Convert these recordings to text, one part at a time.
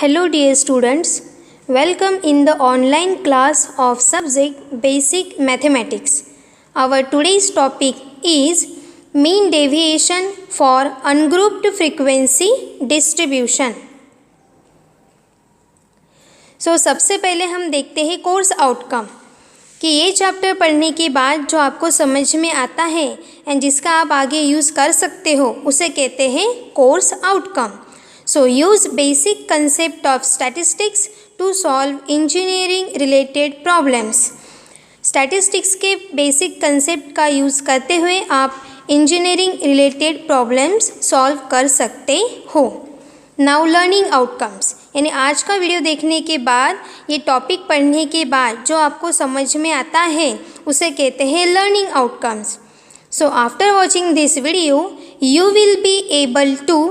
Hello dear students, welcome in the online class of subject Basic Mathematics. Our today's topic is mean deviation for ungrouped frequency distribution. So सबसे पहले हम देखते हैं course outcome कि ये chapter पढ़ने के बाद जो आपको समझ में आता है एंड जिसका आप आगे यूज़ कर सकते हो उसे कहते हैं course outcome. So use basic concept of statistics to solve engineering related problems. Statistics के basic concept का यूज़ करते हुए आप engineering related problems solve कर सकते हो. Now learning outcomes, यानी आज का वीडियो देखने के बाद ये टॉपिक पढ़ने के बाद जो आपको समझ में आता है उसे कहते हैं learning outcomes. So after watching this video, you will be able to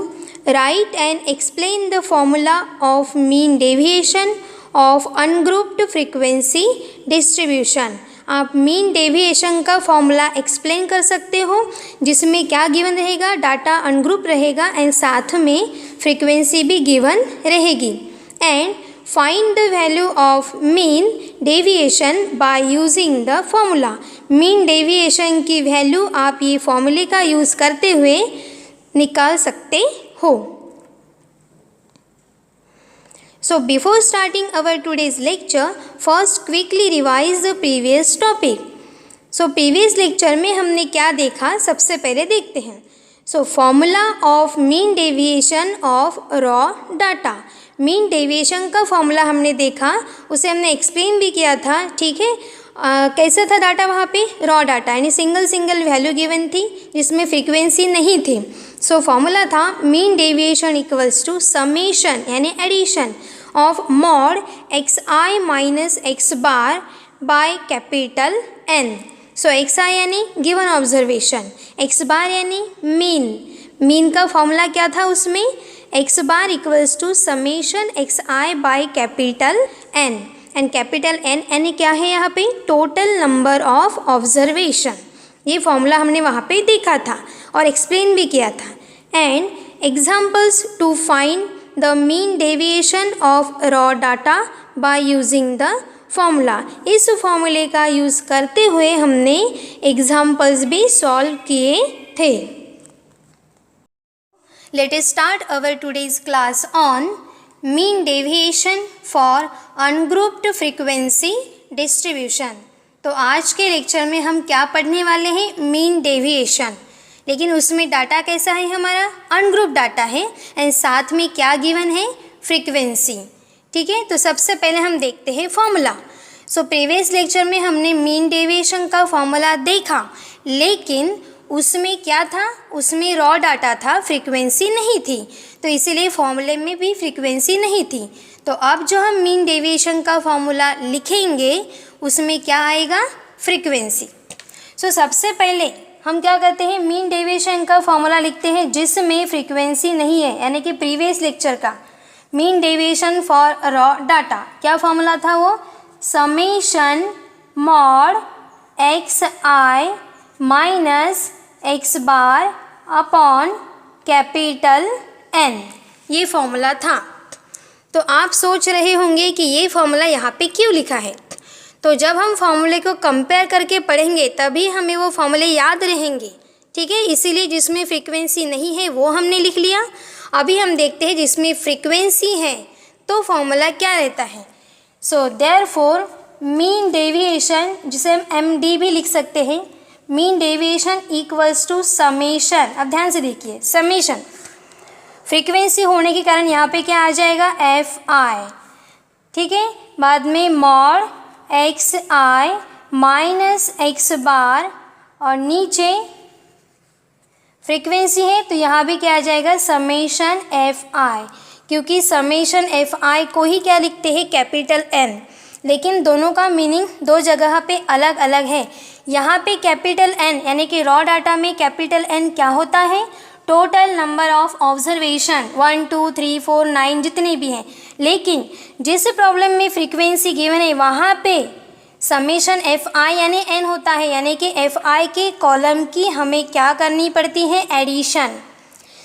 write and explain the formula of mean deviation of ungrouped frequency distribution. आप मीन डेविएशन का फॉर्मूला एक्सप्लेन कर सकते हो जिसमें क्या गिवन रहेगा, डाटा अनग्रुप रहेगा and साथ में फ्रीक्वेंसी भी गिवन रहेगी. And find the value of mean deviation bye using the formula. Mean deviation की वैल्यू आप ये फॉर्मूले का यूज़ करते हुए निकाल सकते हो. So before starting our today's lecture, first quickly revise the previous topic. So previous lecture में हमने क्या देखा सबसे पहले देखते हैं. So formula of mean deviation of raw data. Mean deviation का फॉर्मूला हमने देखा, उसे हमने एक्सप्लेन भी किया था. ठीक है, कैसा था डाटा वहाँ पे, रॉ डाटा यानी सिंगल वैल्यू गिवन थी जिसमें फ्रीक्वेंसी नहीं थी. सो फॉर्मूला था mean deviation equals to summation यानी addition of mod x i minus x bar by capital N. So x i यानी गिवन ऑब्जर्वेशन, एक्स बार यानी मीन का फॉर्मूला क्या था उसमें, x bar equals to summation x i by capital N and capital N क्या है यहाँ पे, टोटल नंबर ऑफ ऑब्जर्वेशन. ये फॉर्मूला हमने वहाँ पे देखा था और एक्सप्लेन भी किया था. And examples to find the mean deviation of raw data by using the formula. इस फॉर्मूले का यूज़ करते हुए हमने एग्जाम्पल्स भी सॉल्व किए थे. Let us start our today's class on mean deviation for ungrouped frequency distribution. तो आज के लेक्चर में हम क्या पढ़ने वाले हैं, मीन डेविएशन. लेकिन उसमें डाटा कैसा है, हमारा अनग्रुप डाटा है एंड साथ में क्या गिवन है, फ्रीक्वेंसी. ठीक है, तो सबसे पहले हम देखते हैं फॉर्मूला. सो प्रीवियस लेक्चर में हमने मीन डेविएशन का फॉर्मूला देखा, लेकिन उसमें क्या था, उसमें रॉ डाटा था, फ्रीक्वेंसी नहीं थी, तो इसीलिए फॉर्मूले में भी फ्रीक्वेंसी नहीं थी. तो अब जो हम मीन डेविएशन का फॉर्मूला लिखेंगे उसमें क्या आएगा, फ्रीक्वेंसी. सो सबसे पहले हम क्या करते हैं, मीन डेविएशन का फॉर्मूला लिखते हैं जिसमें फ्रीक्वेंसी नहीं है, यानी कि प्रीवियस लेक्चर का mean deviation for raw data. क्या फॉर्मूला था वो, summation mod x i minus x bar upon capital N, ये फॉर्मूला था. तो आप सोच रहे होंगे कि ये फॉर्मूला यहाँ पे क्यों लिखा है. तो जब हम फॉर्मूले को कंपेयर करके पढ़ेंगे तभी हमें वो फॉर्मूले याद रहेंगे. ठीक है, इसीलिए जिसमें फ्रीक्वेंसी नहीं है वो हमने लिख लिया. अभी हम देखते हैं जिसमें फ्रीक्वेंसी है तो फॉर्मूला क्या रहता है. सो देयरफॉर मीन डेविएशन, जिसे हम एम डी भी लिख सकते हैं, mean deviation equals to summation. अब ध्यान से देखिए, समेशन फ्रीक्वेंसी होने के कारण यहाँ पे क्या आ जाएगा, एफ आई. ठीक है, बाद में mod x i minus x बार और नीचे फ्रीक्वेंसी है तो यहाँ भी क्या आ जाएगा, समेशन एफ आई. क्योंकि समेशन एफ आई को ही क्या लिखते हैं, कैपिटल एन, लेकिन दोनों का मीनिंग दो जगह पे अलग अलग है. यहाँ पे कैपिटल एन यानी कि रॉ डाटा में कैपिटल एन क्या होता है, टोटल नंबर ऑफ ऑब्जर्वेशन 1 2 3 4 9 जितने भी हैं. लेकिन जिस प्रॉब्लम में फ्रीक्वेंसी गिवन है वहाँ पे समेशन एफ आई यानी एन होता है, यानी कि एफ आई के कॉलम की हमें क्या करनी पड़ती है, एडिशन.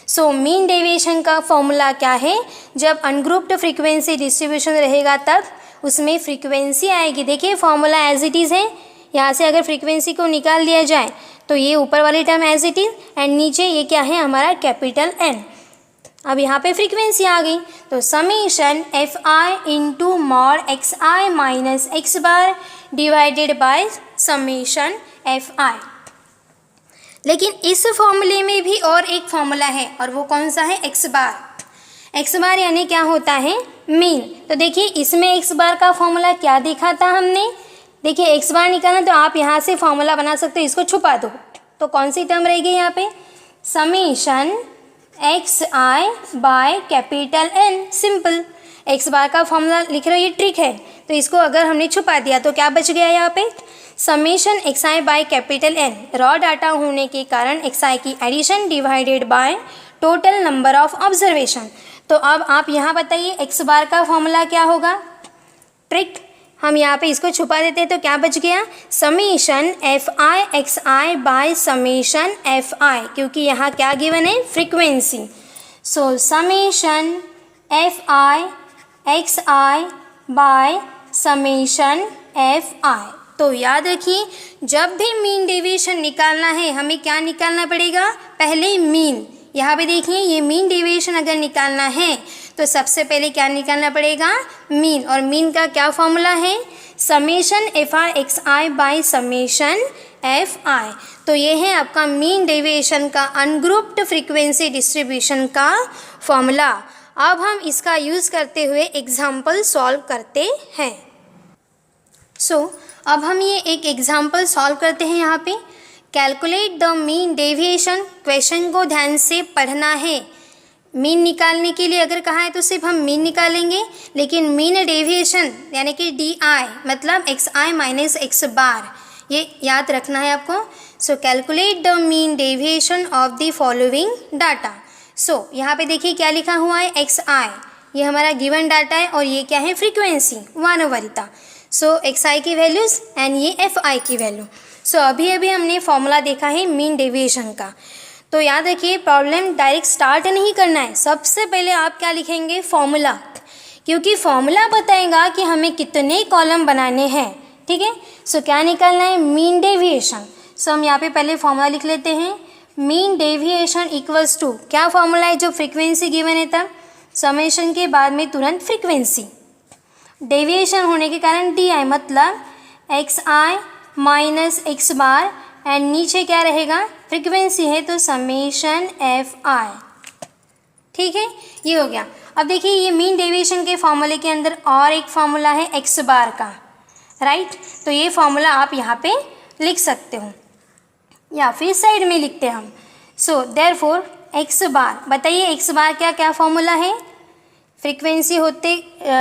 सो मीन डेविएशन का फॉर्मूला क्या है, जब अनग्रुप्ड फ्रीक्वेंसी डिस्ट्रीब्यूशन रहेगा तब उसमें फ्रीक्वेंसी आएगी। देखिए फॉर्मूला एज इट इज़ है, यहाँ से अगर फ्रीक्वेंसी को निकाल दिया जाए तो ये ऊपर वाली term as it is and नीचे ये क्या है हमारा कैपिटल एन। अब यहाँ पे फ्रीक्वेंसी आ गई तो summation F i into mod x i minus x bar divided by summation F I. लेकिन इस फॉर्मूले में भी और एक फॉर्मूला है और वो कौन सा है, एक्स बार। एक्स बार यानी क्या होता है, मीन। तो देखिए इसमें एक्स बार का फॉर्मूला क्या देखा था हमने, देखिए एक्स बार निकालना तो आप यहाँ से फॉर्मूला बना सकते हो, इसको छुपा दो तो कौन सी टर्म रहेगी यहाँ पे, summation x i by capital N. Simple, x bar का फॉर्मूला लिख रहे हो, ये ट्रिक है। तो इसको अगर हमने छुपा दिया तो क्या बच गया यहाँ पे, summation x i by capital N. Raw data होने के कारण एक्स आई की addition divided by total number of observation. तो अब आप यहाँ बताइए एक्स बार का फॉर्मूला क्या होगा, ट्रिक हम यहाँ पे इसको छुपा देते हैं तो क्या बच गया, summation F i x i bye summation F I, क्योंकि यहाँ क्या गिवन है, frequency. So summation F i x i bye summation F I. तो याद रखिए जब भी मीन डेविएशन निकालना है हमें क्या निकालना पड़ेगा, पहले मीन। यहाँ पे देखिए ये मीन डेविएशन अगर निकालना है तो सबसे पहले क्या निकालना पड़ेगा, मीन। और मीन का क्या फॉर्मूला है, summation f i x I by summation f आई। तो ये है आपका मीन डेविएशन का अनग्रुप्ड फ्रीक्वेंसी डिस्ट्रीब्यूशन का फॉर्मूला। अब हम इसका यूज़ करते हुए एग्जाम्पल सॉल्व करते हैं। अब हम ये एक एग्जाम्पल सॉल्व करते हैं। यहाँ पे calculate the mean deviation, question को ध्यान से पढ़ना है। मीन निकालने के लिए अगर कहा है तो सिर्फ हम मीन निकालेंगे, लेकिन मीन डेविएशन यानी कि डी आई मतलब एक्स आई माइनस एक्स बार, ये याद रखना है आपको। सो calculate the mean deviation of the following data. यहाँ पे देखिए क्या लिखा हुआ है, एक्स आई ये हमारा गिवन डाटा है और ये क्या है, फ्रीक्वेंसी 1/ईटा। एक्स आई की वैल्यूज़ एंड ये एफ आई की वैल्यू। अभी अभी हमने फॉर्मूला देखा है मीन डेविएशन का। तो याद रखिए प्रॉब्लम डायरेक्ट स्टार्ट नहीं करना है, सबसे पहले आप क्या लिखेंगे, फॉर्मूला, क्योंकि फॉर्मूला बताएगा कि हमें कितने कॉलम बनाने हैं। ठीक है, क्या निकालना है, मीन डेविएशन। हम यहाँ पे पहले फॉर्मूला लिख लेते हैं। मीन डेविएशन इक्वल्स टू, क्या फॉर्मूला है, जो फ्रीक्वेंसी गिवन है तब समेशन के बाद में तुरंत फ्रीक्वेंसी, डेविएशन होने के कारण डी आई मतलब x i minus x bar and नीचे क्या रहेगा, फ्रीक्वेंसी है तो समेशन एफ आई। ठीक है, ये हो गया। अब देखिए ये मीन डेविएशन के फॉर्मूले के अंदर और एक फॉर्मूला है एक्स बार का, राइट। तो ये फॉर्मूला आप यहाँ पे लिख सकते हो या फिर साइड में लिखते हैं हम। देयरफॉर एक्स बार, बताइए एक्स बार क्या क्या फॉर्मूला है, फ्रीक्वेंसी होते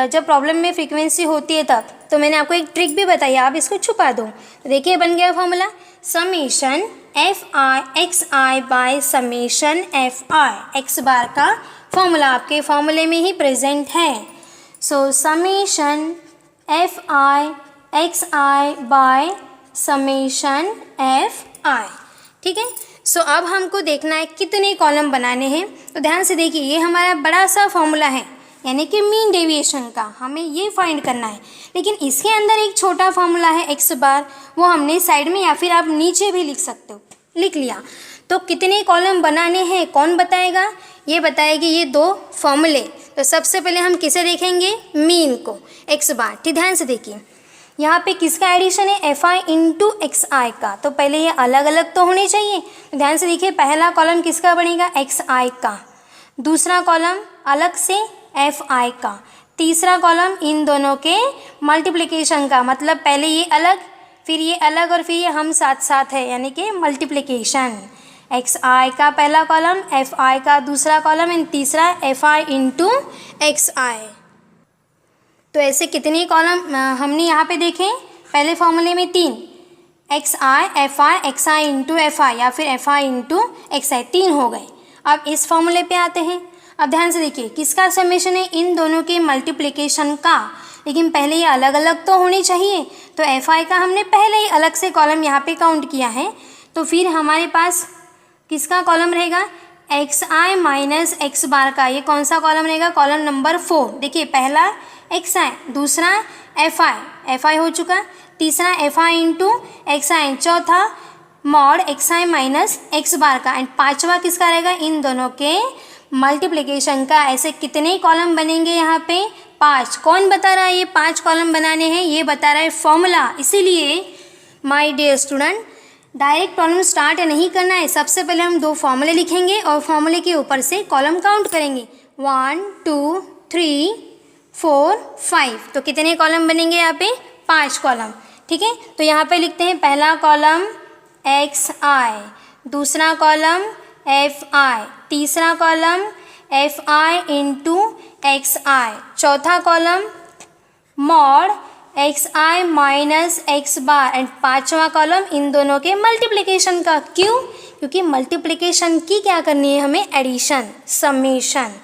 जब प्रॉब्लम में फ्रीक्वेंसी होती है तब, तो मैंने आपको एक ट्रिक भी बताई, आप इसको छुपा दो। तो देखिए बन गया formula, summation f i x i by summation f i. X bar का फॉर्मूला आपके फॉर्मूले में ही प्रेजेंट है। Summation f i x i by summation f i. ठीक है, अब हमको देखना है कितने कॉलम बनाने हैं। तो ध्यान से देखिए ये हमारा बड़ा सा फॉर्मूला है यानी कि मीन डेविएशन का, हमें ये फाइंड करना है। लेकिन इसके अंदर एक छोटा फार्मूला है एक्स बार, वो हमने साइड में या फिर आप नीचे भी लिख सकते हो, लिख लिया। तो कितने कॉलम बनाने हैं कौन बताएगा, ये बताएगी ये दो फॉर्मूले। तो सबसे पहले हम किसे देखेंगे, मीन को, एक्स बार। ठीक, ध्यान से देखिए यहाँ पे किसका एडिशन है, एफ आई इंटू एक्स आई का। तो पहले ये अलग अलग तो होने चाहिए। तो ध्यान से देखिए पहला कॉलम किसका बनेगा, एक्स आई का, दूसरा कॉलम अलग से एफ आई का, तीसरा कॉलम इन दोनों के मल्टीप्लिकेशन का, मतलब पहले ये अलग फिर ये अलग और फिर ये हम साथ साथ है यानी कि मल्टीप्लिकेशन। एक्स आई का पहला कॉलम, एफ आई का दूसरा कॉलम एंड तीसरा एफ आई इंटू एक्स आई। तो ऐसे कितने कॉलम हमने यहाँ पे देखे, पहले फॉर्मूले में 3, x I F i x I into F I या फिर एफ आई इंटू एक्स आई, 3 हो गए। अब इस फॉर्मूले पे आते हैं। अब ध्यान से देखिए किसका समेशन है, इन दोनों के मल्टीप्लिकेशन का, लेकिन पहले ये अलग अलग तो होने चाहिए। तो एफ आई का हमने पहले ही अलग से कॉलम यहाँ पे काउंट किया है। तो फिर हमारे पास किसका कॉलम रहेगा, x i minus x bar का, ये कौन सा कॉलम रहेगा, कॉलम नंबर 4। देखिए पहला एक्स आई, दूसरा एफ आई हो चुका, तीसरा F i into x i, चौथा mod x i minus x bar का, एंड पांचवा किसका रहेगा, इन दोनों के मल्टीप्लिकेशन का। ऐसे कितने कॉलम बनेंगे यहाँ पे, 5। कौन बता रहा है ये 5 कॉलम बनाने हैं, ये बता रहा है फॉर्मूला। इसीलिए my dear student, direct problem start नहीं करना है, सबसे पहले हम 2 फॉर्मूले लिखेंगे और फॉर्मूले के ऊपर से कॉलम काउंट करेंगे, 1 2 3 4 5। तो कितने कॉलम बनेंगे यहाँ पे, 5 कॉलम। ठीक है, तो यहाँ पे लिखते हैं पहला कॉलम एक्स आई, दूसरा कॉलम एफ आई, तीसरा column f i into x i, चौथा column mod x i minus x bar, and पांचवा कॉलम इन दोनों के मल्टीप्लिकेशन का। क्यों, क्योंकि मल्टीप्लिकेशन की क्या करनी है हमें, एडिशन, समेशन।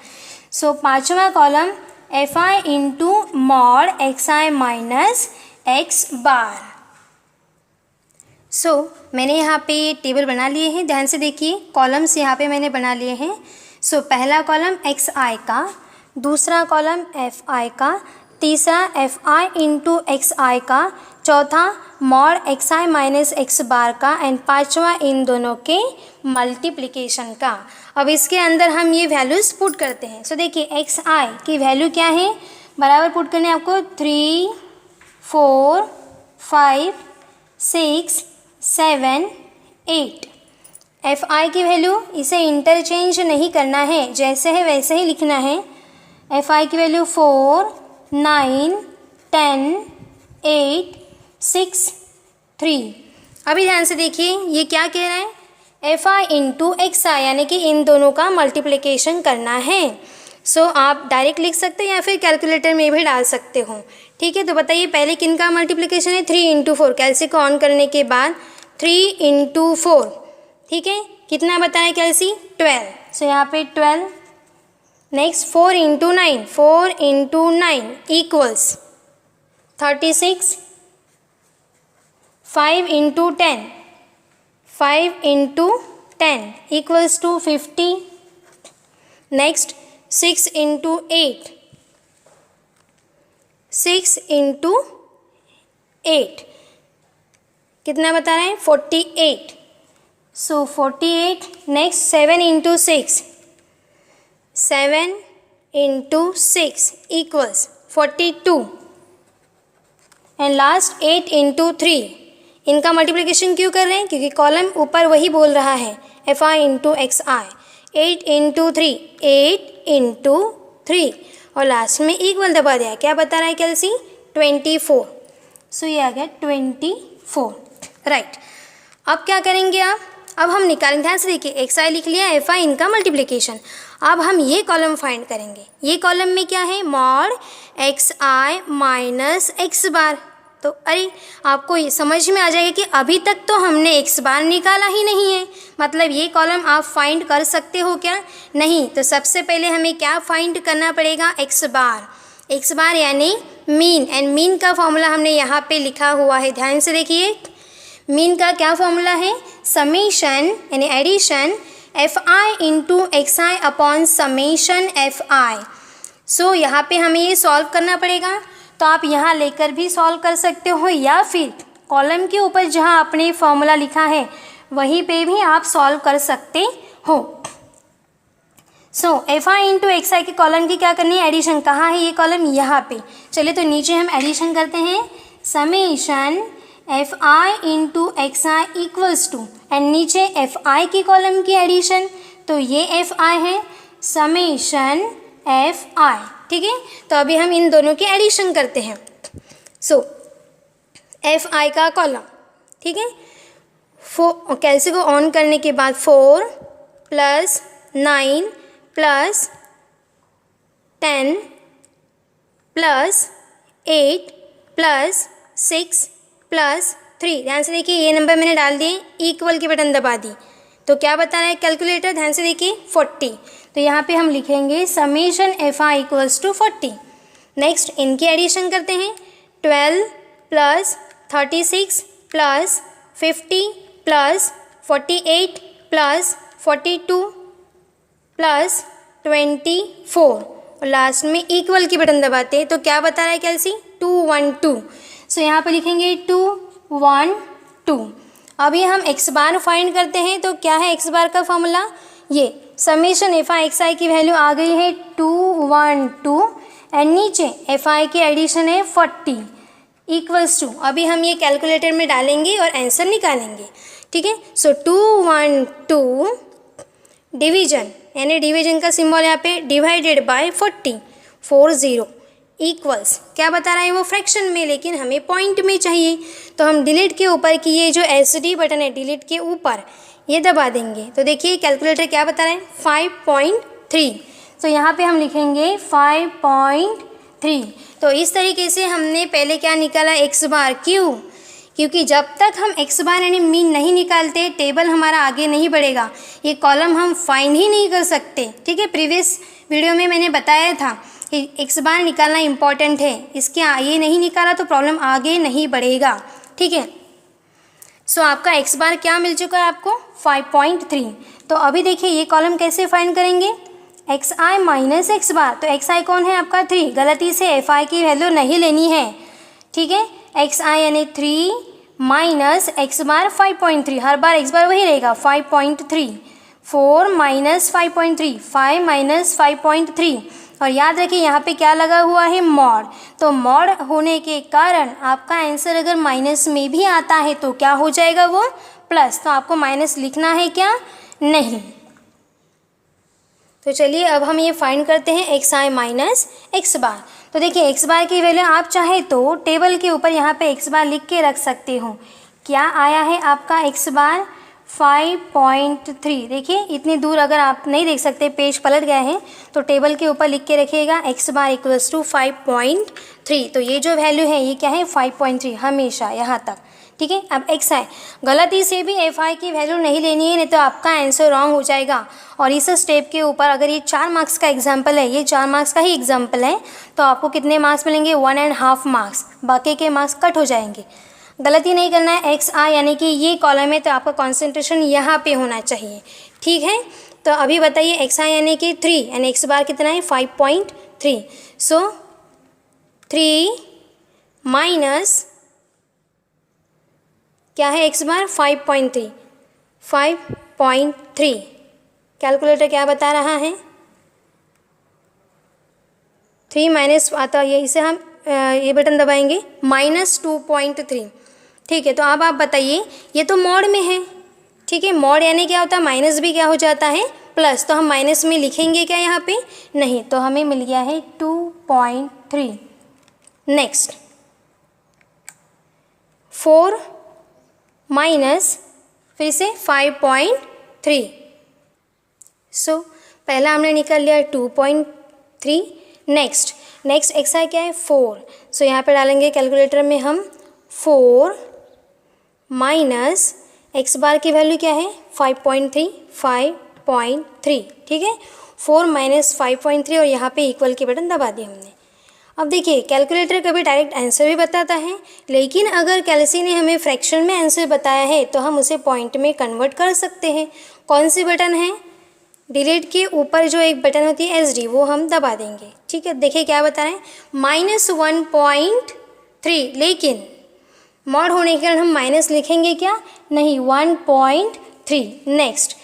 सो पांचवा column f i into mod x i minus x bar. So मैंने यहाँ पे टेबल बना लिए हैं, ध्यान से देखिए, कॉलम्स यहाँ पे मैंने बना लिए हैं। सो पहला कॉलम एक्स आई का, दूसरा कॉलम एफ आई का, तीसरा एफ आई इंटू एक्स आई का, चौथा mod x i minus x bar का, एंड पांचवा इन दोनों के मल्टीप्लिकेशन का। अब इसके अंदर हम ये वैल्यूज़ पुट करते हैं। सो देखिए एक्स आई की वैल्यू क्या है, बराबर पुट करने आपको 3 4 5 6 7 8। एफ आई की वैल्यू, इसे इंटरचेंज नहीं करना है, जैसे है वैसे ही लिखना है। एफ आई की वैल्यू 4 9 10 8 6 3। अभी ध्यान से देखिए ये क्या कह रहा है, f i into x i, यानी कि इन दोनों का मल्टीप्लिकेशन करना है। सो आप डायरेक्ट लिख सकते हैं या फिर कैलकुलेटर में भी डाल सकते हो। ठीक है, तो बताइए पहले किन का मल्टीप्लिकेशन है, 3 इंटू 4, कैल्सी को ऑन करने के बाद 3 इंटू 4, ठीक है, कितना बताया कैल्सी, 12। सो यहाँ पे 12। Next 4 into 9, 4 into 9 equals 36। 5 into 10, 5 into 10 equals to 50। Next 6 into 8, 6 into 8 कितना बता रहे हैं, 48। So 48। Next 7 into 6, 7 into 6 equals 42। And last 8 into 3, इनका मल्टीप्लिकेशन क्यों कर रहे हैं, क्योंकि कॉलम ऊपर वही बोल रहा है, f i into x I. 8 into 3, 8 into 3, और लास्ट में इक्वल दबा दिया, क्या बता रहा है कैल्सी, 24। सो ये आ गया 24, राइट। अब क्या करेंगे आप, अब हम निकालेंगे, ध्यान से देखिए, एक्स आई लिख लिया, एफ आई इनका मल्टीप्लिकेशन। अब हम ये कॉलम फाइंड करेंगे, ये कॉलम में क्या है, mod x i minus x बार। तो अरे आपको ये समझ में आ जाएगा कि अभी तक तो हमने एक्स बार निकाला ही नहीं है, मतलब ये कॉलम आप फाइंड कर सकते हो क्या, नहीं। तो सबसे पहले हमें क्या फाइंड करना पड़ेगा, एक्स बार। एक्स बार यानी मीन, एंड मीन का फॉर्मूला हमने यहाँ पे लिखा हुआ है, ध्यान से देखिए। मीन का क्या फॉर्मूला है, समेशन यानी addition f i into x i upon summation f i. So यहाँ पे हमें ये सॉल्व करना पड़ेगा, तो आप यहाँ लेकर भी सॉल्व कर सकते हो, या फिर कॉलम के ऊपर जहाँ आपने फॉर्मूला लिखा है वहीं पे भी आप सॉल्व कर सकते हो। सो एफ आई इंटू एक्स आई के कॉलम की क्या करनी है, एडिशन। कहाँ है ये कॉलम, यहाँ पे। चलिए तो नीचे हम एडिशन करते हैं, summation f i into x i equals to, and नीचे एफ आई की कॉलम की एडिशन, तो ये एफ आई है, समेशन एफ आई। ठीक है, तो अभी हम इन दोनों की एडिशन करते हैं। सो एफ आई का कॉलम, ठीक है, कैल्सी को ऑन करने के बाद 4 plus 9 plus 10 plus 8 plus 6 plus 3, ध्यान से देखिए ये नंबर मैंने डाल दिए, इक्वल के बटन दबा दी, तो क्या बता रहा है कैलकुलेटर, ध्यान से देखिए 40। तो यहाँ पे हम लिखेंगे summation f i equals to 40। Next इनकी एडिशन करते हैं, 12 plus 36 plus 50 plus 48 plus 42 plus 24 और लास्ट में इक्वल की बटन दबाते हैं तो क्या बता रहा है कैलसी 212। सो यहाँ पे लिखेंगे 212। अभी हम एक्स बार फाइंड करते हैं तो क्या है एक्स बार का फॉर्मूला, ये summation f i x i की वैल्यू आ गई है 212 एंड नीचे एफ आई की एडिशन है 40 इक्वल्स टू, अभी हम ये कैलकुलेटर में डालेंगे और आंसर निकालेंगे। ठीक है, सो 212 डिवीजन यानी डिवीजन का सिंबल यहाँ पे डिवाइडेड बाय 40 इक्वल्स, क्या बता रहा है वो फ्रैक्शन में, लेकिन हमें पॉइंट में चाहिए तो हम डिलीट के ऊपर की ये जो एसडी बटन है डिलीट के ऊपर ये दबा देंगे। तो देखिए कैलकुलेटर क्या बता रहा है 5.3, तो यहाँ पे हम लिखेंगे 5.3। तो इस तरीके से हमने पहले क्या निकाला एक्स बार, क्यों, क्योंकि जब तक हम एक्स बार यानी मीन नहीं निकालते टेबल हमारा आगे नहीं बढ़ेगा, ये कॉलम हम फाइंड ही नहीं कर सकते। ठीक है, प्रीवियस वीडियो में मैंने बताया था कि एक्स बार निकालना इम्पॉर्टेंट है, इसके ये नहीं निकाला तो प्रॉब्लम आगे नहीं बढ़ेगा। ठीक है, सो आपका एक्स बार क्या मिल चुका है आपको 5.3। तो अभी देखिए ये कॉलम कैसे फाइंड करेंगे, एक्स आई माइनस एक्स बार, तो एक्स आई कौन है आपका 3, गलती से एफ आई की वैल्यू नहीं लेनी है। ठीक है, एक्स आई यानी 3 माइनस एक्स बार 5.3, हर बार एक्स बार वही रहेगा 5.3, 4 माइनस 5.3, 5 माइनस 5.3, और याद रखिए यहाँ पे क्या लगा हुआ है मॉड, तो मॉड होने के कारण आपका आंसर अगर माइनस में भी आता है तो क्या हो जाएगा वो प्लस, तो आपको माइनस लिखना है क्या, नहीं। तो चलिए अब हम ये फाइंड करते हैं एक्स आई माइनस एक्स बार। तो देखिए एक्स बार की वैल्यू आप चाहे तो टेबल के ऊपर यहाँ पे एक्स बार लिख के रख सकते हो। क्या आया है आपका एक्स बार 5.3। देखिए इतनी दूर अगर आप नहीं देख सकते, पेज पलट गए हैं, तो टेबल के ऊपर लिख के रखिएगा एक्स बार इक्वल्स टू 5.3। तो ये जो वैल्यू है ये क्या है 5.3 हमेशा यहाँ तक। ठीक है, अब एक्स आई गलती से भी एफ आई की वैल्यू नहीं लेनी है, नहीं तो आपका आंसर रॉन्ग हो जाएगा। और इस स्टेप के ऊपर अगर ये 4 मार्क्स का एग्जाम्पल है, ये 4 मार्क्स का ही एग्जाम्पल है, तो आपको कितने मार्क्स मिलेंगे 1.5 मार्क्स, बाकी के मार्क्स कट हो जाएंगे। गलती नहीं करना है, एक्स आई यानी कि ये कॉलम है तो आपका कॉन्सेंट्रेशन यहाँ पे होना चाहिए। ठीक है, तो अभी बताइए एक्स आई यानी कि 3 यानी एक्स बार कितना है 5.3। सो 3 माइनस क्या है एक्स बार 5.3, 5.3 कैलकुलेटर क्या बता रहा है 3 माइनस आता है, इसे हम ये बटन दबाएंगे -2.3। ठीक है, तो अब आप बताइए ये तो मॉड में है। ठीक है, मॉड यानी क्या होता है माइनस भी क्या हो जाता है प्लस, तो हम माइनस में लिखेंगे क्या यहाँ पे, नहीं, तो हमें मिल गया है 2.3। नेक्स्ट 4 माइनस फिर से 5.3। सो पहला हमने निकाल लिया 2.3। नेक्स्ट एक्स आई क्या है 4, सो यहाँ पे डालेंगे कैलकुलेटर में हम 4 माइनस एक्स बार की वैल्यू क्या है 5.3। ठीक है, 4 माइनस 5.3 और यहाँ पे इक्वल की बटन दबा दी हमने। अब देखिए कैलकुलेटर कभी डायरेक्ट आंसर भी बताता है, लेकिन अगर कैलसी ने हमें फ्रैक्शन में आंसर बताया है तो हम उसे पॉइंट में कन्वर्ट कर सकते हैं। कौन सी बटन है, डिलीट के ऊपर जो एक बटन होती है एसडी, वो हम दबा देंगे। ठीक है, देखिए क्या बता रहे हैं -1.3, लेकिन मॉड होने के कारण हम माइनस लिखेंगे क्या, नहीं 1.3। नेक्स्ट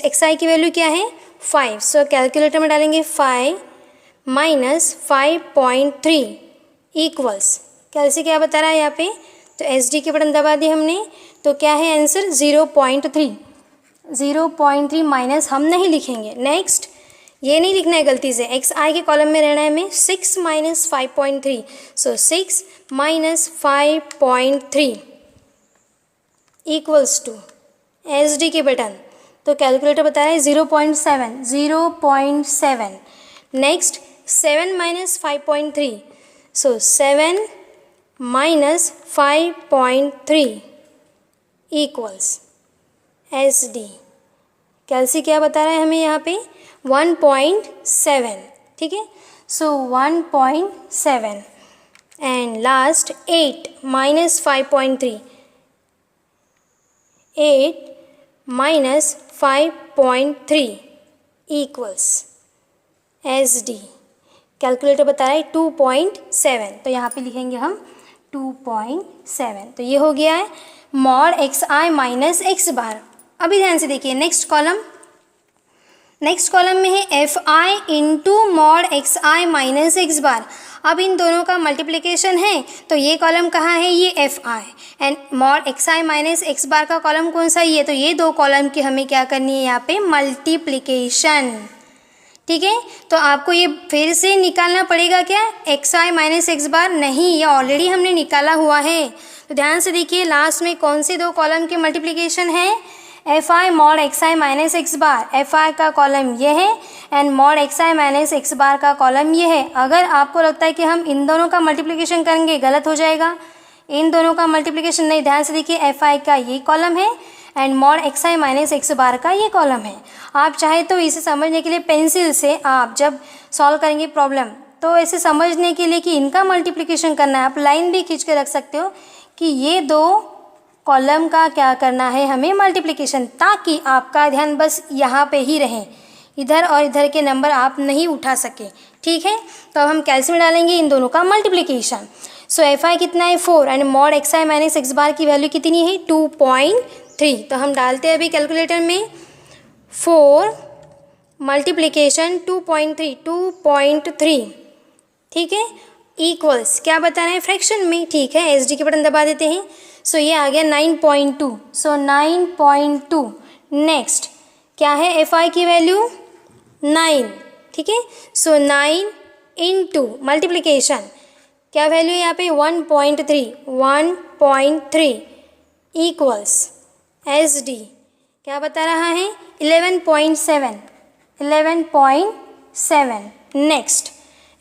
एक्स आई की वैल्यू क्या है 5, सो कैलकुलेटर में डालेंगे 5 माइनस 5.3 इक्वल्स, कैसे क्या बता रहा है यहाँ पे, तो एस डी के बटन दबा दिए हमने, तो क्या है आंसर 0.3 माइनस हम नहीं लिखेंगे। नेक्स्ट ये नहीं लिखना है गलती से, एक्स आई के कॉलम में रहना है हमें 6 minus 5.3, so 6 minus 5.3 equals to S D के बटन, तो कैलकुलेटर बता रहा है 0.7। Next 7 minus 5.3, so 7 minus 5.3 equals S D. Calci क्या बता रहा है हमें यहाँ पे 1.7। ठीक है, सो 1.7 and last 8 minus 5.3, 8 minus 5.3 equals S D, calculator बता रहा है 2.7, तो यहाँ पे लिखेंगे हम 2.7। तो ये हो गया है mod x i minus x bar. अभी ध्यान से देखिए नेक्स्ट कॉलम में है f i into mod x i minus x bar. अब इन दोनों का मल्टीप्लिकेशन है, तो ये कॉलम कहाँ है, ये f i, and mod x i minus x bar का कॉलम कौन सा, ये। तो ये दो कॉलम की हमें क्या करनी है यहाँ पे, मल्टीप्लिकेशन। ठीक है, तो आपको ये फिर से निकालना पड़ेगा क्या, एक्स आई माइनस एक्स बार, नहीं, ये ऑलरेडी हमने निकाला हुआ है। तो ध्यान से देखिए लास्ट में कौन से दो कॉलम के मल्टीप्लिकेशन है, f i mod x i minus x bar, f i का कॉलम ये है and mod x i minus x bar का कॉलम ये है। अगर आपको लगता है कि हम इन दोनों का मल्टीप्लिकेशन करेंगे, गलत हो जाएगा, इन दोनों का मल्टीप्लिकेशन नहीं, ध्यान से देखिए एफ आई का ये कॉलम है and mod x i minus x bar का ये कॉलम है। आप चाहे तो इसे समझने के लिए पेंसिल से आप जब सॉल्व करेंगे प्रॉब्लम, तो ऐसे समझने के लिए कि इनका मल्टीप्लिकेशन करना है, आप लाइन भी खींच के रख सकते हो कि ये दो कॉलम का क्या करना है हमें मल्टीप्लिकेशन, ताकि आपका ध्यान बस यहाँ पे ही रहे, इधर और इधर के नंबर आप नहीं उठा सके। ठीक है, तो अब हम कैल्शियम डालेंगे इन दोनों का मल्टीप्लिकेशन। सो एफ आई कितना है 4 and mod x i minus x bar की वैल्यू कितनी है 2.3। तो हम डालते हैं अभी कैलकुलेटर में 4 मल्टीप्लिकेशन 2.3, ठीक है, इक्वल्स क्या बता रहे हैं, फ्रैक्शन में। ठीक है, एस डी के बटन दबा देते हैं। सो ये आ गया 9.2, सो 9.2। नेक्स्ट क्या है, एफ आई की वैल्यू 9, ठीक है, सो 9 इंटू मल्टीप्लिकेशन क्या वैल्यू है यहाँ पे 1.3 इक्वल्स एस डी क्या बता रहा है 11.7। नेक्स्ट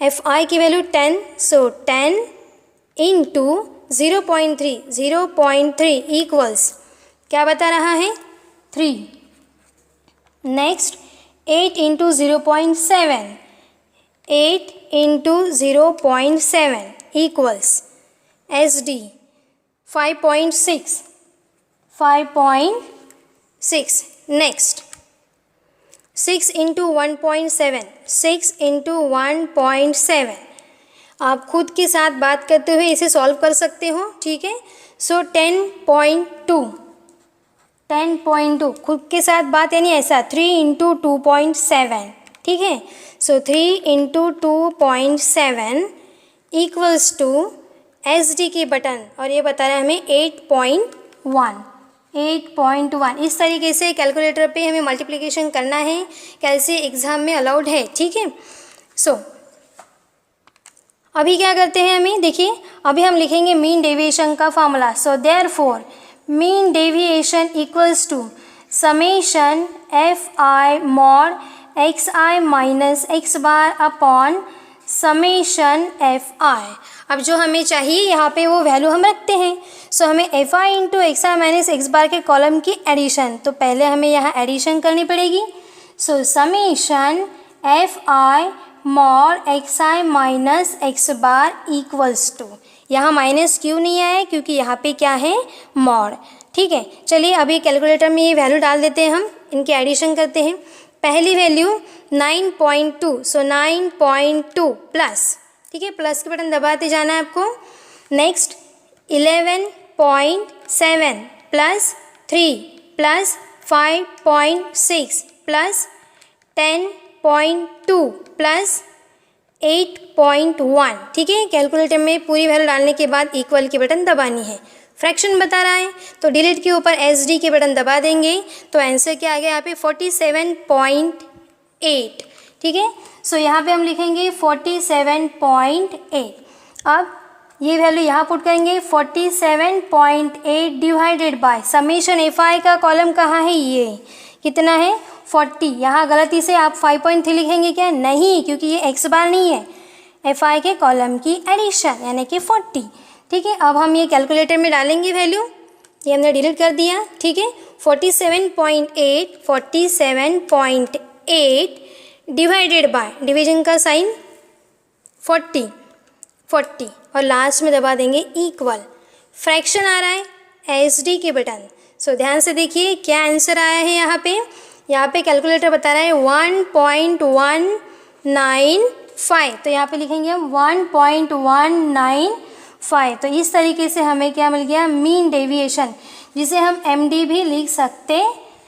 एफ आई की वैल्यू 10, सो 10 इंटू 0.3 इक्वल्स क्या बता रहा है 3। Next 8 into 0.7, 8 into 0.7 equals S D 5.6। Next 6 into 1.7, 6 into 1.7। आप खुद के साथ बात करते हुए इसे सॉल्व कर सकते हो। ठीक है, सो 10.2 खुद के साथ बात यानी ऐसा 3 इंटू 2.7। ठीक है, so 3 into 2.7 equals to S D की बटन, और ये बता रहा है हमें 8.1। इस तरीके से कैलकुलेटर पे हमें मल्टीप्लिकेशन करना है, कैसे एग्ज़ाम में अलाउड है। ठीक है, सो अभी क्या करते हैं, हमें देखिए अभी हम लिखेंगे मीन डेविएशन का formula. So therefore mean deviation equals to summation f i mod x i minus x bar upon summation f i. अब जो हमें चाहिए यहाँ पे वो वैल्यू हम रखते हैं। सो हमें f i into x i minus x bar के कॉलम की एडिशन, तो पहले हमें यहाँ एडिशन करनी पड़ेगी। So summation f i mod x i minus x bar equals to, यहाँ माइनस क्यों नहीं आया, क्योंकि यहाँ पे क्या है मॉड। ठीक है, चलिए अभी कैलकुलेटर में ये वैल्यू डाल देते हैं, हम इनकी एडिशन करते हैं। पहली वैल्यू 9.2, सो 9.2 प्लस, ठीक है, प्लस के बटन दबाते जाना है आपको। Next 11.7 plus 3 plus 5.6 plus 10.2 plus 8.1। ठीक है, कैलकुलेटर में पूरी वैल्यू डालने के बाद इक्वल की बटन दबानी है। फ्रैक्शन बता रहा है तो डिलीट के ऊपर एस डी के बटन दबा देंगे, तो आंसर क्या आ गया यहाँ पे 47.8। ठीक है, सो यहाँ पे हम लिखेंगे 47.8। अब ये वैल्यू यहाँ पुट करेंगे 47.8 divided by summation f i का कॉलम कहाँ है, ये कितना है 40। यहाँ गलती से आप 5.3 लिखेंगे क्या, नहीं, क्योंकि ये एक्स बार नहीं है, एफ आई के कॉलम की एडिशन यानी कि 40। ठीक है, अब हम ये कैलकुलेटर में डालेंगे वैल्यू, ये हमने डिलीट कर दिया। ठीक है, 47.8 डिवाइडेड बाय डिवीजन का साइन 40 और लास्ट में दबा देंगे इक्वल। फ्रैक्शन आ रहा है एस डी के बटन। सो ध्यान से देखिए क्या आंसर आया है यहाँ पे यहाँ पे कैलकुलेटर बता रहा है 1.195, तो यहाँ पे लिखेंगे हम 1.195। तो इस तरीके से हमें क्या मिल गया, मीन डेविएशन, जिसे हम MD भी लिख सकते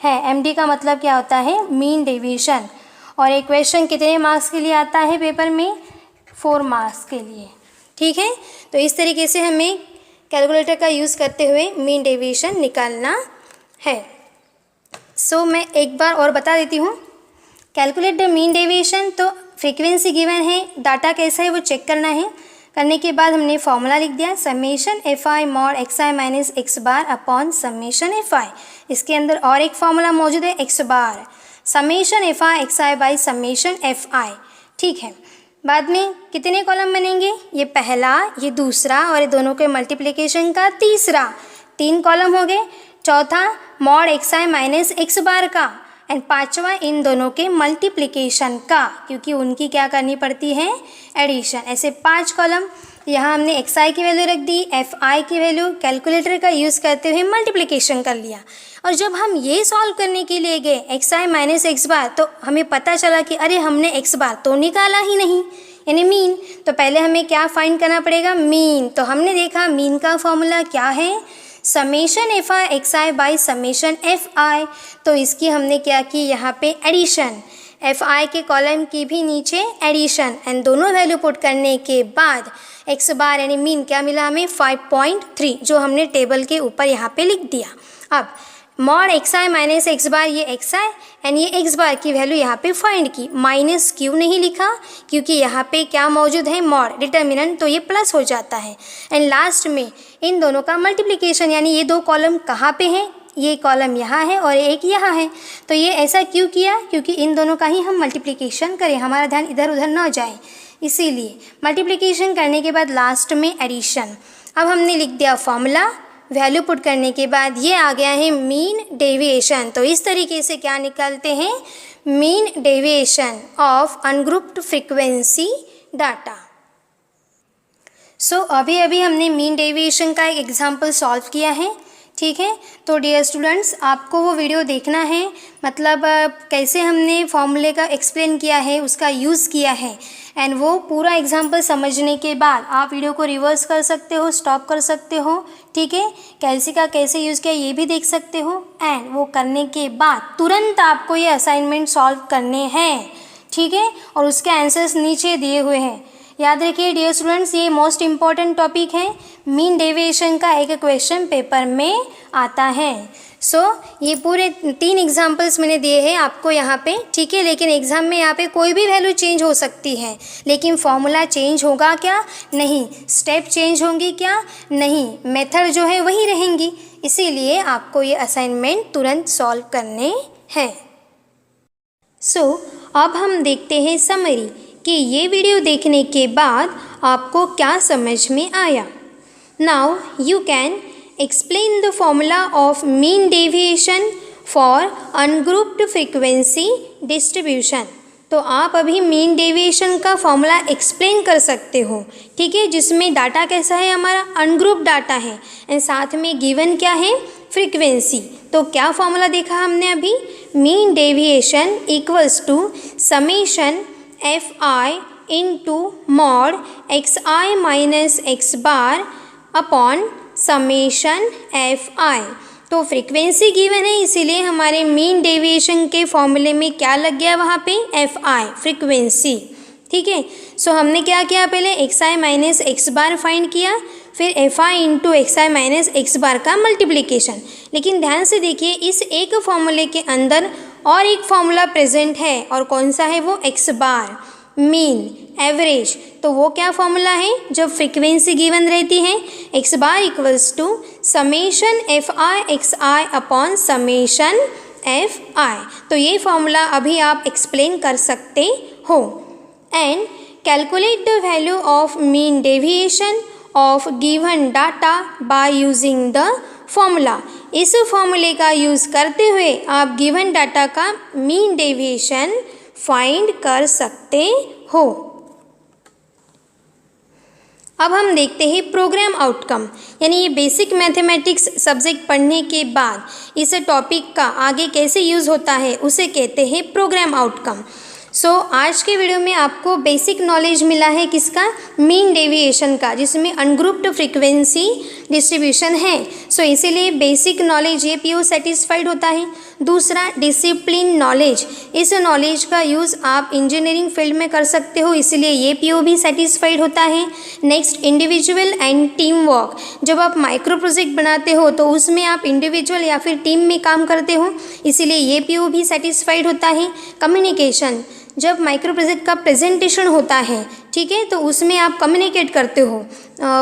हैं। MD का मतलब क्या होता है, मीन डेविएशन। और एक क्वेश्चन कितने मार्क्स के लिए आता है पेपर में, 4 मार्क्स के लिए। ठीक है, तो इस तरीके से हमें कैलकुलेटर का यूज़ करते हुए मीन डेविएशन निकालना है। सो मैं एक बार और बता देती हूँ, कैलकुलेट द मीन डेविएशन। तो फ्रीक्वेंसी गिवन है, डाटा कैसा है वो चेक करना है। करने के बाद हमने फॉर्मूला लिख दिया, summation FI mod XI minus X bar upon summation FI। इसके अंदर और एक फॉर्मूला मौजूद है, X bar summation FI XI by summation FI। ठीक है, बाद में कितने कॉलम बनेंगे, ये पहला, ये दूसरा और ये दोनों के मल्टीप्लिकेशन का तीसरा, 3 कॉलम हो गए। चौथा मॉड XI माइनस X बार का, एंड पांचवा इन दोनों के मल्टीप्लिकेशन का, क्योंकि उनकी क्या करनी पड़ती है, एडिशन। ऐसे 5 कॉलम। यहाँ हमने XI की वैल्यू रख दी, FI की वैल्यू, कैलकुलेटर का यूज़ करते हुए मल्टीप्लिकेशन कर लिया। और जब हम ये सॉल्व करने के लिए गए XI माइनस X बार, तो हमें पता चला कि अरे हमने X बार तो निकाला ही नहीं, यानी मीन। तो पहले हमें क्या फाइंड करना पड़ेगा, मीन। तो हमने देखा मीन का फॉर्मूला क्या है, summation FI XI by summation FI। तो इसकी हमने क्या की, यहाँ पे एडिशन, FI के कॉलम की भी नीचे एडिशन, एंड दोनों वैल्यू पुट करने के बाद X बार यानी मीन क्या मिला हमें, 5.3, जो हमने टेबल के ऊपर यहाँ पे लिख दिया। अब मॉड XI माइनस X बार, ये XI एंड ये X बार की वैल्यू यहाँ पे फाइंड की। माइनस क्यों नहीं लिखा, क्योंकि यहाँ पे क्या मौजूद है, मॉड डिटर्मिनेंट, तो ये प्लस हो जाता है। एंड लास्ट में इन दोनों का मल्टीप्लिकेशन, यानी ये 2 कॉलम कहाँ पे हैं, ये कॉलम यहाँ है और एक यहाँ है। तो ये ऐसा क्यों किया, क्योंकि इन दोनों का ही हम मल्टीप्लिकेशन करें, हमारा ध्यान इधर उधर ना जाए, इसीलिए मल्टीप्लिकेशन करने के बाद लास्ट में एडिशन। अब हमने लिख दिया फॉर्मूला, वैल्यू पुट करने के बाद ये आ गया है मीन डेविएशन। तो इस तरीके से क्या निकालते हैं, mean deviation of ungrouped frequency data. So अभी हमने मीन डेविएशन का एक एग्जाम्पल सॉल्व किया है। ठीक है, तो डियर स्टूडेंट्स, आपको वो वीडियो देखना है, मतलब कैसे हमने फॉर्मूले का एक्सप्लेन किया है, उसका यूज़ किया है, एंड वो पूरा एग्जाम्पल समझने के बाद आप वीडियो को रिवर्स कर सकते हो, स्टॉप कर सकते हो। ठीक है, कैल्सी का कैसे यूज़ किया ये भी देख सकते हो, एंड वो करने के बाद तुरंत आपको ये असाइनमेंट सॉल्व करने हैं। ठीक है, और उसके आंसर्स नीचे दिए हुए हैं। याद रखिए डियर स्टूडेंट्स, ये मोस्ट इम्पॉर्टेंट टॉपिक है, मीन डेविएशन का एक क्वेश्चन पेपर में आता है। सो ये पूरे 3 एग्जाम्पल्स मैंने दिए हैं आपको यहाँ पे। ठीक है, लेकिन एग्ज़ाम में यहाँ पे कोई भी वैल्यू चेंज हो सकती है, लेकिन फॉर्मूला चेंज होगा क्या, नहीं। स्टेप चेंज होंगी क्या, नहीं। मेथड जो है वही रहेंगी, इसीलिए आपको ये असाइनमेंट तुरंत सॉल्व करने हैं। सो अब हम देखते हैं समरी, कि ये वीडियो देखने के बाद आपको क्या समझ में आया। Now you can explain the formula of mean deviation for ungrouped frequency distribution. तो आप अभी मीन डेविएशन का फॉर्मूला एक्सप्लेन कर सकते हो। ठीक है, जिसमें डाटा कैसा है, हमारा अनग्रुप डाटा है, एंड साथ में गिवन क्या है, फ्रीक्वेंसी। तो क्या फॉर्मूला देखा हमने अभी, mean deviation equals to summation FI into mod XI minus X bar upon summation FI। तो फ्रीक्वेंसी गिवन है, इसीलिए हमारे मीन डेविएशन के फॉर्मूले में क्या लग गया वहाँ पे, FI फ्रीक्वेंसी। ठीक है, सो हमने क्या किया, पहले XI माइनस X बार फाइंड किया, फिर FI into XI minus X बार का मल्टीप्लिकेशन। लेकिन ध्यान से देखिए, इस एक फॉर्मूले के अंदर और एक फॉर्मूला प्रेजेंट है, और कौन सा है वो, X बार, मीन, एवरेज। तो वो क्या फॉर्मूला है, जब फ्रीक्वेंसी गिवन रहती है, X bar equals to summation FI XI upon summation FI। तो ये फॉर्मूला अभी आप एक्सप्लेन कर सकते हो। And calculate the value of mean deviation of given data by using the formula. इस फॉर्मूले का यूज़ करते हुए आप गिवन डाटा का मीन डेविएशन फाइंड कर सकते हो। अब हम देखते हैं प्रोग्राम आउटकम, यानी ये बेसिक मैथमेटिक्स सब्जेक्ट पढ़ने के बाद इस टॉपिक का आगे कैसे यूज़ होता है उसे कहते हैं प्रोग्राम आउटकम। सो आज के वीडियो में आपको बेसिक नॉलेज मिला है किसका, मीन डेविएशन का, जिसमें अनग्रुप्ड फ्रीक्वेंसी डिस्ट्रीब्यूशन है। सो इसीलिए बेसिक नॉलेज ये पीओ सेटिस्फाइड होता है। दूसरा डिसिप्लिन नॉलेज, इस नॉलेज का यूज़ आप इंजीनियरिंग फील्ड में कर सकते हो, इसलिए ये पीओ भी सेटिस्फाइड होता है। Next individual and team work, जब आप माइक्रो प्रोजेक्ट बनाते हो तो उसमें आप इंडिविजुअल या फिर टीम में काम करते हो, इसीलिए ये पीओ भी सेटिस्फाइड होता है। कम्युनिकेशन, जब माइक्रो प्रोजेक्ट का प्रेजेंटेशन होता है, ठीक है, तो उसमें आप कम्युनिकेट करते हो,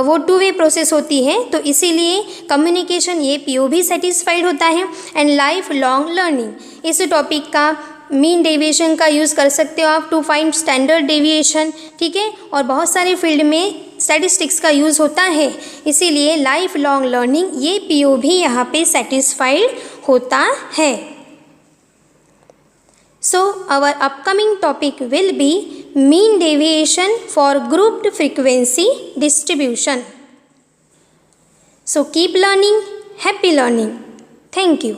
वो 2 वे प्रोसेस होती है, तो इसीलिए कम्युनिकेशन ये पीओ भी सेटिस्फाइड होता है। एंड लाइफ लॉन्ग लर्निंग, इस टॉपिक का मीन डेविएशन का यूज़ कर सकते हो आप टू फाइंड स्टैंडर्ड डेविएशन, ठीक है, और बहुत सारे फील्ड में स्टैटिस्टिक्स का यूज़ होता है, इसीलिए लाइफ लॉन्ग लर्निंग ये पीओ भी यहाँ पे सेटिस्फाइड होता है। So our upcoming topic will be mean deviation for grouped frequency distribution. So keep learning, happy learning. Thank you.